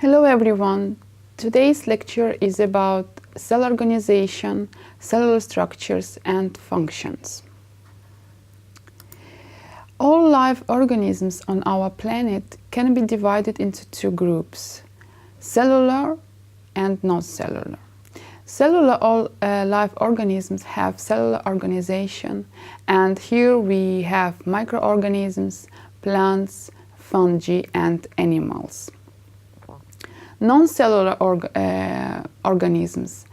Hello everyone! Today's lecture is about cell organization, cellular structures and functions. All live organisms on our planet can be divided into two groups, cellular and non-cellular. Cellular live organisms have cellular organization, and here we have microorganisms, plants, fungi and animals. Non-cellular organisms.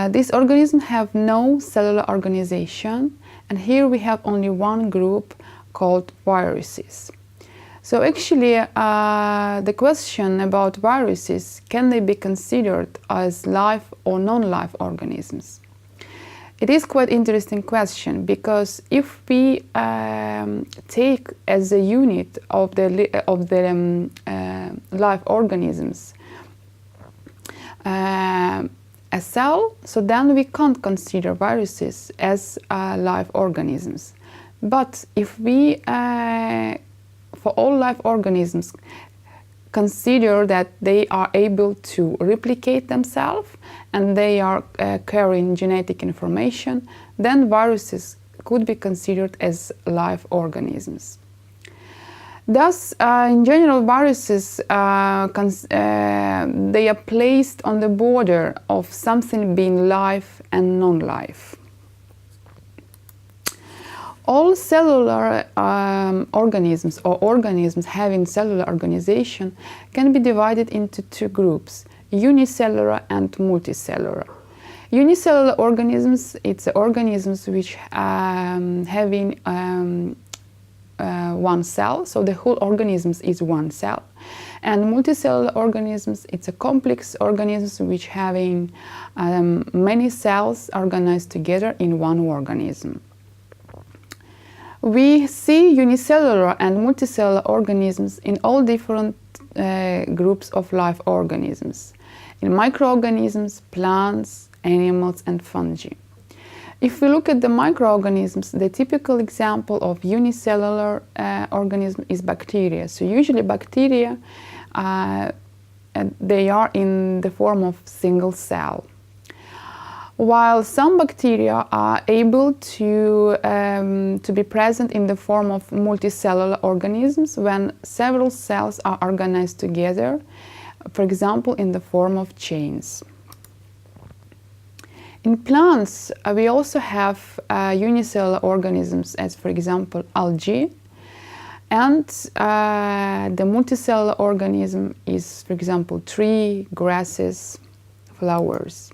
These organisms have no cellular organization, and here we have only one group called viruses. So actually the question about viruses, can they be considered as live or non-live organisms? It is quite interesting question, because if we take as a unit of the live organisms a cell, so then we can't consider viruses as live organisms. But if we, for all live organisms, consider that they are able to replicate themselves and they are carrying genetic information, then viruses could be considered as live organisms. Thus, in general, viruses they are placed on the border of something being live and non-live. All cellular organisms or organisms having cellular organization can be divided into two groups, unicellular and multicellular. Unicellular organisms, it's organisms which having one cell, so the whole organism is one cell. And multicellular organisms, it's a complex organisms which having many cells organized together in one organism. We see unicellular and multicellular organisms in all different groups of live organisms, in microorganisms, plants, animals and fungi. If we look at the microorganisms, the typical example of unicellular organism is bacteria. So usually bacteria, they are in the form of single cell. While some bacteria are able to be present in the form of multicellular organisms when several cells are organized together, for example, in the form of chains. In plants, we also have unicellular organisms, as for example algae, and the multicellular organism is, for example, tree, grasses, flowers.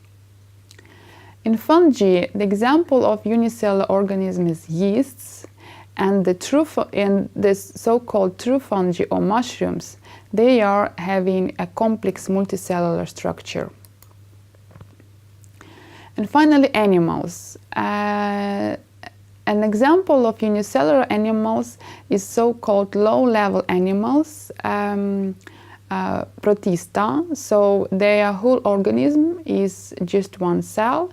In fungi, the example of unicellular organism is yeasts, and the so-called true fungi or mushrooms, they are having a complex multicellular structure. And finally, animals. An example of unicellular animals is so-called low-level animals, protista. So their whole organism is just one cell,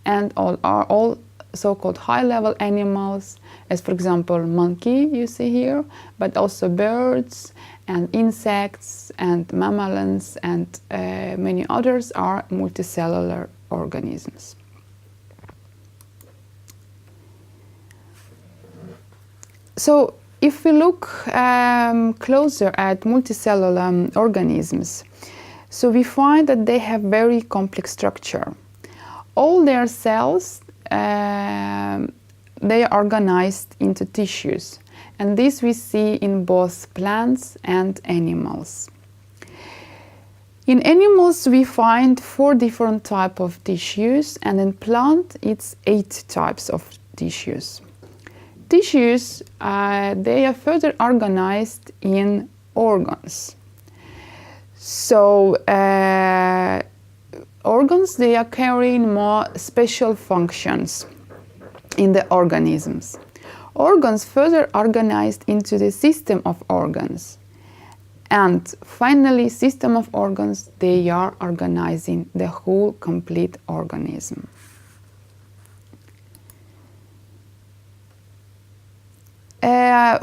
and all so-called high-level animals, as for example monkey you see here, but also birds and insects and mammals and many others are multicellular organisms. So if we look closer at multicellular organisms, so we find that they have very complex structure. All their cells, they are organized into tissues, and this we see in both plants and animals. In animals we find 4 different types of tissues, and in plant it's 8 types of tissues. Tissues, they are further organized in organs. So organs, they are carrying more special functions in the organisms. Organs further organized into the system of organs. And finally, system of organs, they are organizing the whole complete organism.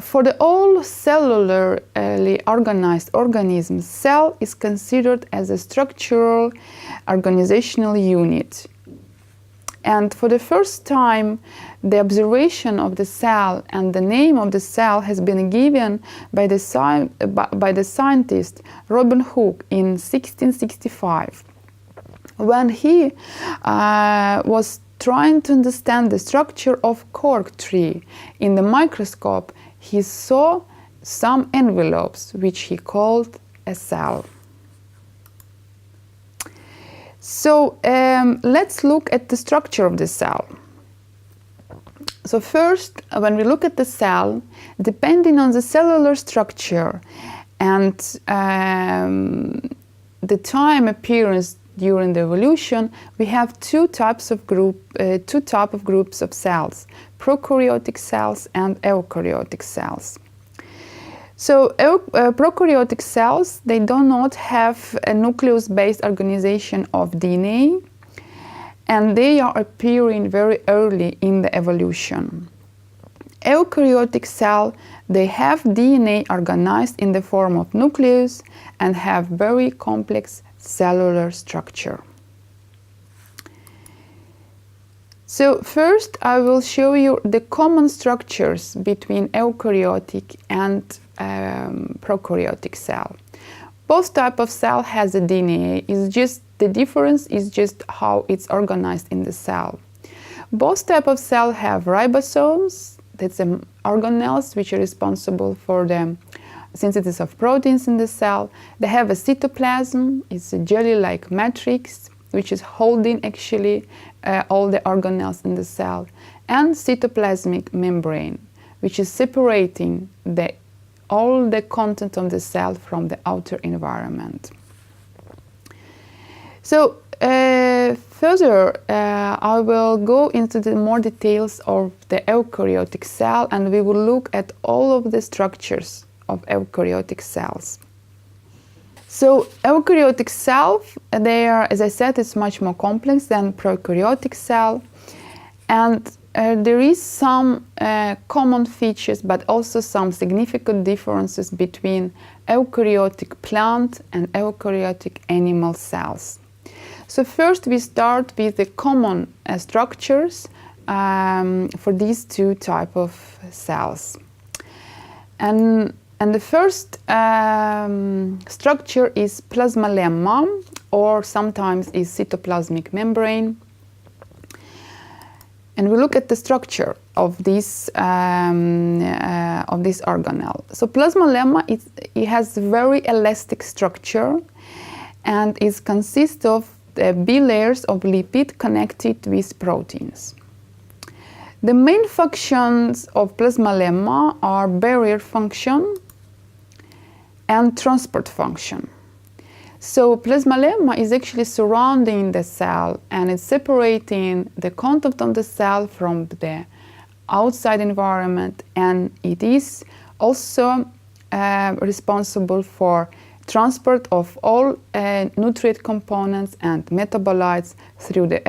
for the all cellularly organized organisms, cell is considered as a structural organizational unit. And for the first time, the observation of the cell and the name of the cell has been given by the scientist Robert Hooke in 1665. When he was trying to understand the structure of cork tree in the microscope, he saw some envelopes which he called a cell. So let's look at the structure of the cell. So first, when we look at the cell, depending on the cellular structure and the time appearance during the evolution, we have two types of groups of cells: prokaryotic cells and eukaryotic cells. So prokaryotic cells, they do not have a nucleus-based organization of DNA, and they are appearing very early in the evolution. Eukaryotic cells, they have DNA organized in the form of nucleus and have very complex cellular structure. So first I will show you the common structures between eukaryotic and prokaryotic cell. Both type of cell has a DNA, the difference is just how it's organized in the cell. Both type of cell have ribosomes, that's organelles which are responsible for the synthesis of proteins in the cell. They have a cytoplasm, it's a jelly-like matrix which is holding actually all the organelles in the cell, and cytoplasmic membrane, which is separating all the content of the cell from the outer environment. So further, I will go into the more details of the eukaryotic cell, and we will look at all of the structures of eukaryotic cells. So eukaryotic cell, they are, as I said, it's much more complex than prokaryotic cell, and there is some common features, but also some significant differences between eukaryotic plant and eukaryotic animal cells. So first we start with the common structures for these two types of cells. And the first structure is plasmalemma, or sometimes is cytoplasmic membrane. And we look at the structure of this organelle. So plasmalemma, it has a very elastic structure, and it consists of bilayers of lipid connected with proteins. The main functions of plasmalemma are barrier function and transport function. So plasmalemma is actually surrounding the cell, and it's separating the content of the cell from the outside environment, and it is also responsible for transport of all nutrient components and metabolites through the,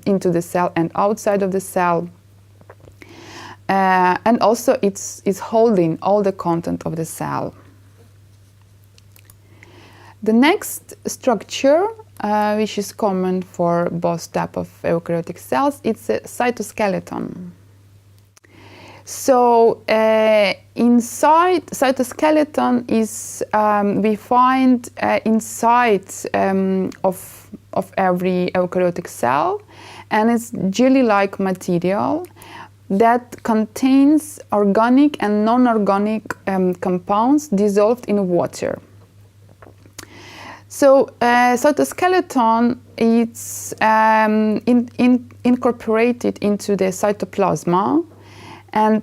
into the cell and outside of the cell. And also it's holding all the content of the cell. The next structure, which is common for both types of eukaryotic cells, it's a cytoskeleton. So inside cytoskeleton is we find inside of every eukaryotic cell, and it's jelly-like material that contains organic and non-organic compounds dissolved in water. So cytoskeleton is incorporated into the cytoplasma, and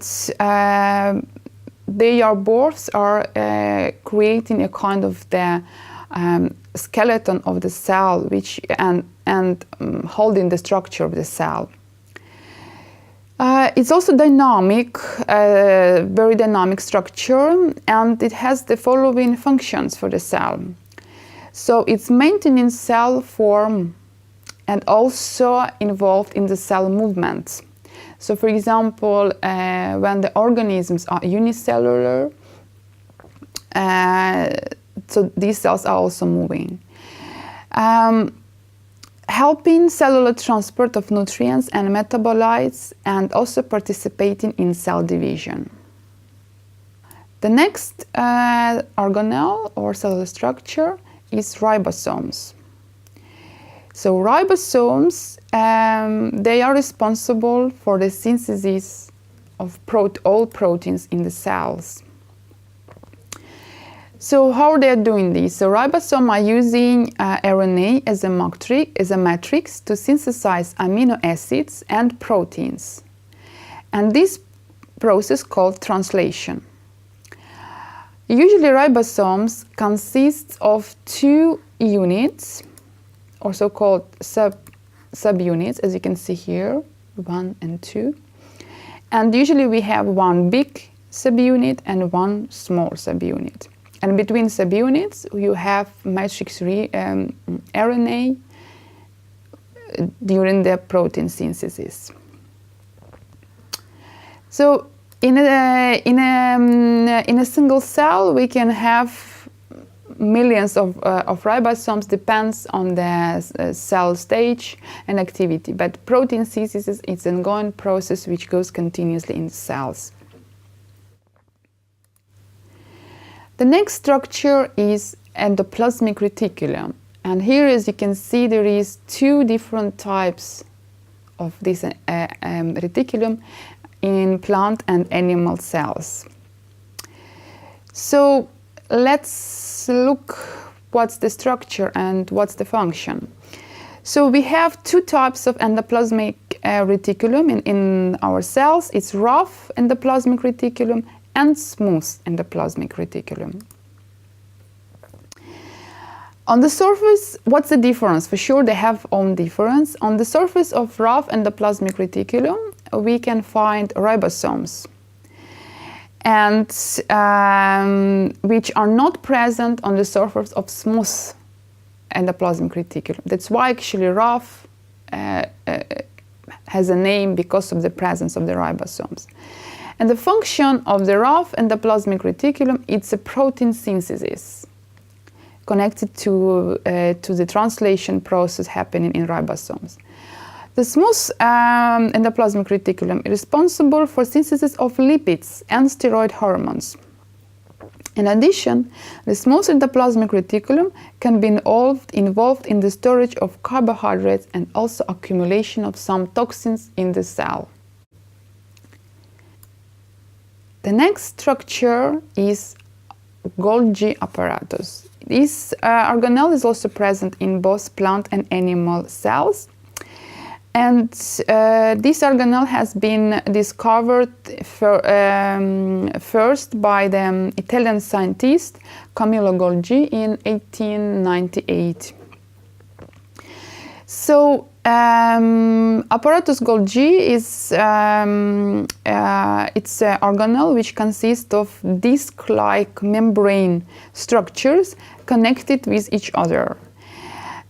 both are creating a kind of the skeleton of the cell, which and holding the structure of the cell. It's also dynamic, very dynamic structure, and it has the following functions for the cell. So it's maintaining cell form and also involved in the cell movement. So for example, when the organisms are unicellular, so these cells are also moving. Helping cellular transport of nutrients and metabolites, and also participating in cell division. The next organelle or cellular structure is ribosomes. So ribosomes, they are responsible for the synthesis of all proteins in the cells. So how they are doing this? So ribosomes are using RNA as a matrix to synthesize amino acids and proteins. And this process called translation. Usually ribosomes consist of two units, also called subunits, as you can see here, 1 and 2. And usually we have one big subunit and one small subunit. And between subunits, you have matrix RNA during the protein synthesis. So in a single cell, we can have millions of ribosomes, depends on the cell stage and activity. But protein synthesis is an ongoing process which goes continuously in the cells. The next structure is endoplasmic reticulum. And here, as you can see, there is two different types of this reticulum in plant and animal cells. So let's look what's the structure and what's the function. So we have two types of endoplasmic reticulum in our cells. It's rough endoplasmic reticulum and smooth endoplasmic reticulum. On the surface, what's the difference? For sure, they have own difference. On the surface of rough endoplasmic reticulum, we can find ribosomes, and which are not present on the surface of smooth endoplasmic reticulum. That's why actually rough has a name because of the presence of the ribosomes. And the function of the rough endoplasmic reticulum, it's a protein synthesis connected to the translation process happening in ribosomes. The smooth endoplasmic reticulum is responsible for synthesis of lipids and steroid hormones. In addition, the smooth endoplasmic reticulum can be involved in the storage of carbohydrates and also accumulation of some toxins in the cell. The next structure is Golgi apparatus. This organelle is also present in both plant and animal cells. And this organelle has been discovered first by the Italian scientist Camillo Golgi in 1898. So apparatus Golgi is it's an organelle which consists of disc-like membrane structures connected with each other.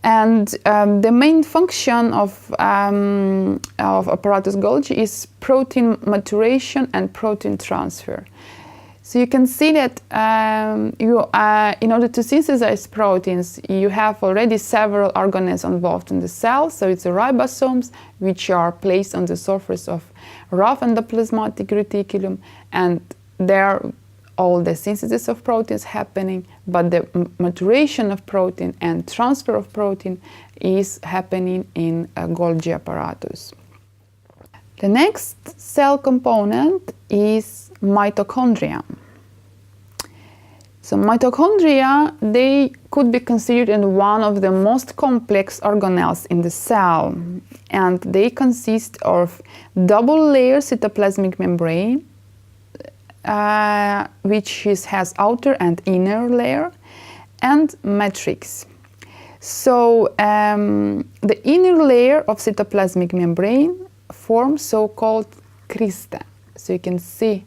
And the main function of apparatus Golgi is protein maturation and protein transfer. So you can see that in order to synthesize proteins, you have already several organelles involved in the cell. So it's the ribosomes, which are placed on the surface of rough endoplasmatic reticulum, and there all the synthesis of proteins happening, but the maturation of protein and transfer of protein is happening in a Golgi apparatus. The next cell component is mitochondria. So mitochondria, they could be considered in one of the most complex organelles in the cell, and they consist of double-layer cytoplasmic membrane, which has outer and inner layer, and matrix. So the inner layer of cytoplasmic membrane forms so-called crista. So you can see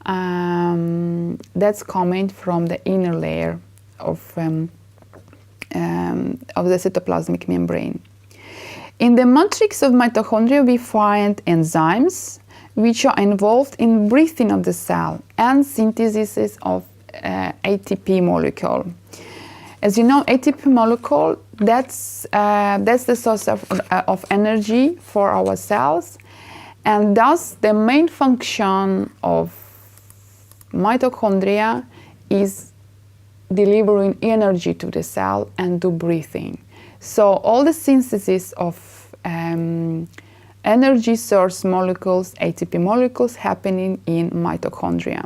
that's coming from the inner layer of the cytoplasmic membrane. In the matrix of mitochondria, we find enzymes which are involved in breathing of the cell and synthesis of ATP molecule. As you know, ATP molecule, that's the source of energy for our cells, and thus the main function of mitochondria is delivering energy to the cell and do breathing. So all the synthesis of energy source molecules, ATP molecules, happening in mitochondria.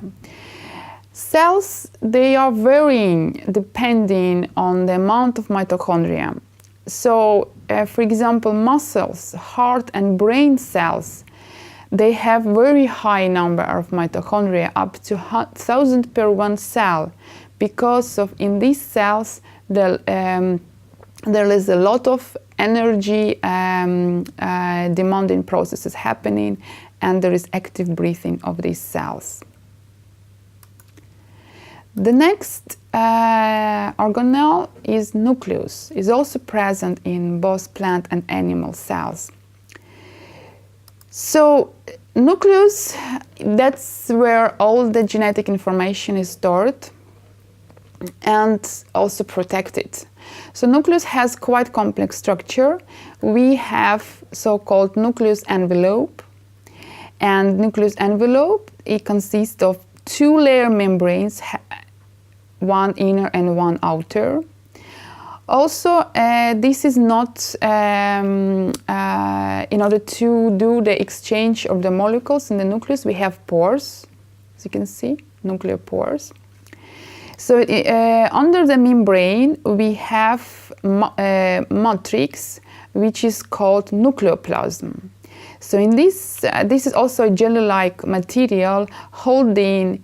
Cells, they are varying depending on the amount of mitochondria. So, for example, muscles, heart and brain cells, they have very high number of mitochondria, up to 1,000 per one cell, because of in these cells there is a lot of energy demanding processes happening, and there is active breathing of these cells. The next organelle is nucleus. Is also present in both plant and animal cells. So nucleus, that's where all the genetic information is stored and also protected. So nucleus has quite complex structure. We have so-called nucleus envelope, and nucleus envelope, it consists of two-layer membranes, one inner and one outer. Also, this is not in order to do the exchange of the molecules in the nucleus. We have pores, as you can see, nuclear pores. So under the membrane, we have matrix, which is called nucleoplasm. So in this is also a jelly-like material holding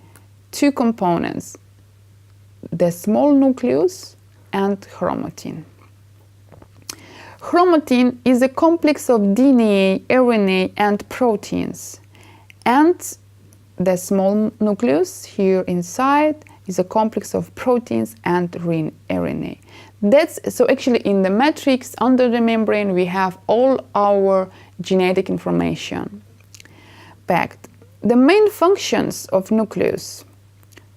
two components, the small nucleus and chromatin. Chromatin is a complex of DNA, RNA, and proteins. And the small nucleus here inside is a complex of proteins and RNA. So actually in the matrix under the membrane we have all our genetic information packed. The main functions of nucleus,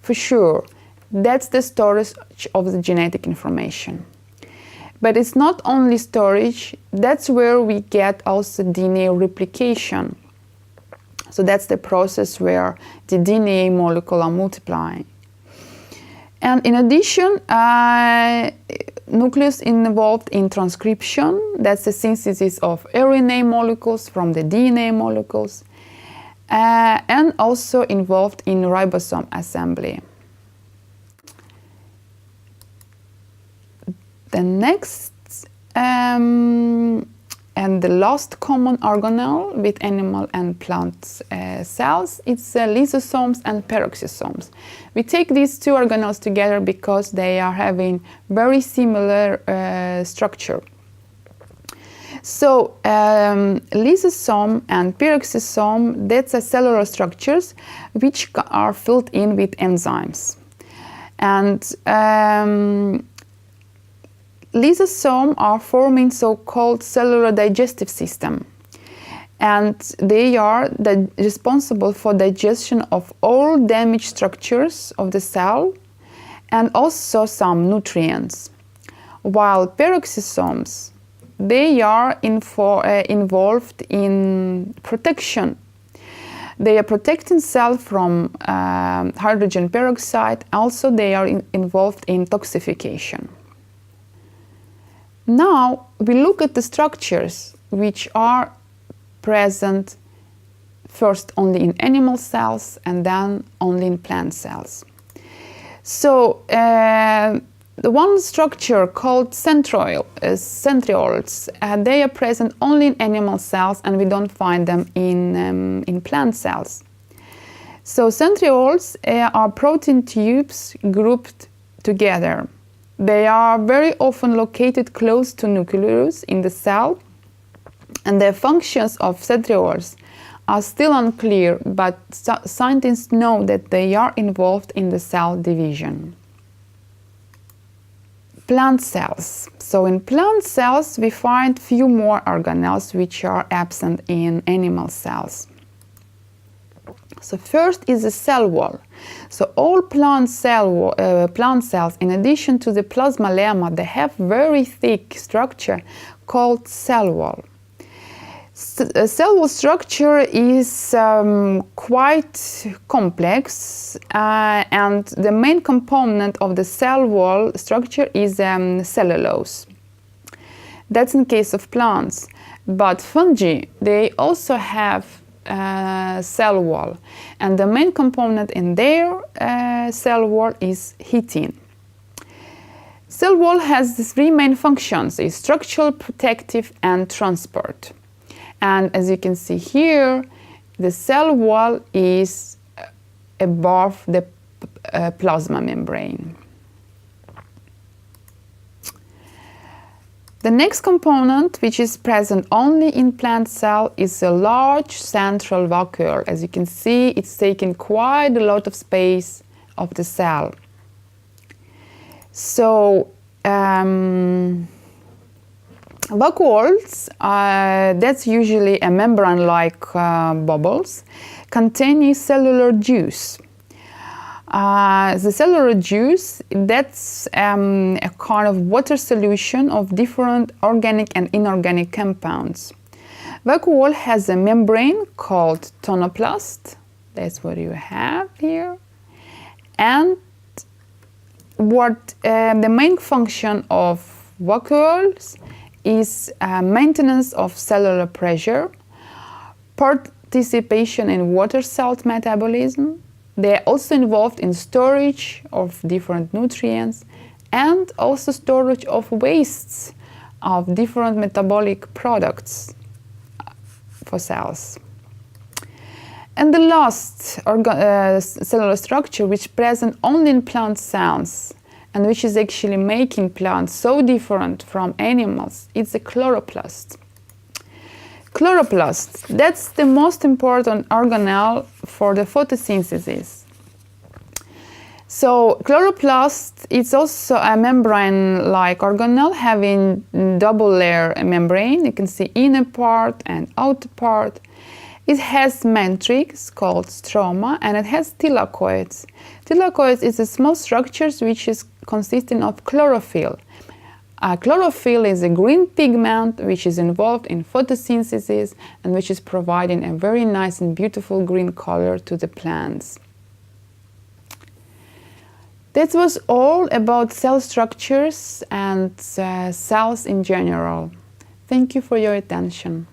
for sure, that's the storage of the genetic information. But it's not only storage, that's where we get also DNA replication. So that's the process where the DNA molecule are multiplying. And in addition, nucleus involved in transcription, that's the synthesis of RNA molecules from the DNA molecules, and also involved in ribosome assembly. The next and the last common organelle with animal and plant cells, it's lysosomes and peroxisomes. We take these two organelles together because they are having very similar structure. So lysosome and peroxisome, that's a cellular structures which are filled in with enzymes. And lysosomes are forming so-called cellular digestive system, and they are responsible for digestion of all damaged structures of the cell and also some nutrients. While peroxisomes, they are involved in protection. They are protecting cell from hydrogen peroxide. Also, they are involved in toxification. Now we look at the structures which are present first only in animal cells and then only in plant cells. So the one structure called centrioles, they are present only in animal cells and we don't find them in plant cells. So centrioles are protein tubes grouped together. They are very often located close to nucleus in the cell, and the functions of centrioles are still unclear, but scientists know that they are involved in the cell division. plant cells. So in plant cells we find few more organelles which are absent in animal cells. So first is the cell wall. So all plant cells, in addition to the plasmalemma, they have very thick structure called cell wall. Cell wall structure is quite complex, and the main component of the cell wall structure is cellulose. That's in case of plants, but fungi, they also have cell wall, and the main component in their cell wall is chitin. Cell wall has these three main functions: is structural, protective, and transport. And as you can see here, the cell wall is above the plasma membrane. The next component, which is present only in plant cell, is a large central vacuole. As you can see, it's taking quite a lot of space of the cell. So vacuoles, that's usually a membrane-like bubbles containing cellular juice. The cellular juice, that's a kind of water solution of different organic and inorganic compounds. Vacuole has a membrane called tonoplast. That's what you have here. And what the main function of vacuoles is maintenance of cellular pressure, participation in water salt metabolism. They are also involved in storage of different nutrients and also storage of wastes of different metabolic products for cells. And the last cellular structure, which is present only in plant cells and which is actually making plants so different from animals, it's the chloroplast. Chloroplast, that's the most important organelle for the photosynthesis. So chloroplast is also a membrane-like organelle having double layer membrane. You can see inner part and outer part. It has matrix called stroma, and it has thylakoids. Thylakoids is a small structures which is consisting of chlorophyll. Chlorophyll is a green pigment which is involved in photosynthesis and which is providing a very nice and beautiful green color to the plants. That was all about cell structures and cells in general. Thank you for your attention.